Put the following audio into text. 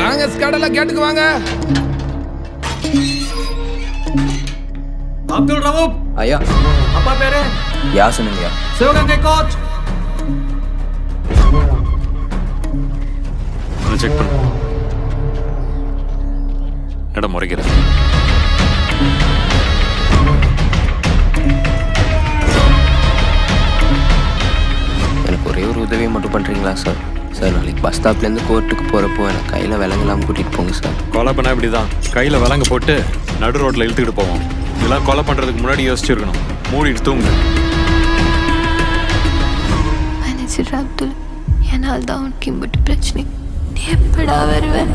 Longus கடல கேட்டுக்கு வாங்க. அப்துல் ரவூப் ஐயா. அப்பா பேரு யாசனுங்கய்யா. சிவகங்கை கோச். செக் பண்ணு. இடம் முறைக்கிறேன். எனக்கு ஒரே ஒரு உதவியை மட்டும் பண்ணுறீங்களா சார்? சார் நாளைக்கு பஸ் ஸ்டாப்லேருந்து கோர்ட்டுக்கு போகிறப்போ எனக்கு கையில் விலங்கெல்லாம் கூட்டிகிட்டு போங்க சார். கொலை பண்ணால் இப்படி தான் கையில் விலங்கு போட்டு நடு ரோட்டில் இழுத்துக்கிட்டு போவோம். இதெல்லாம் கொலை பண்ணுறதுக்கு முன்னாடி யோசிச்சிருக்கணும். மூடிட்டு தூங்கு. அப்துல், என்னால் தான் உனக்கு இம்பட்டு பிரச்சனை. நீ எப்படா வருவேன்?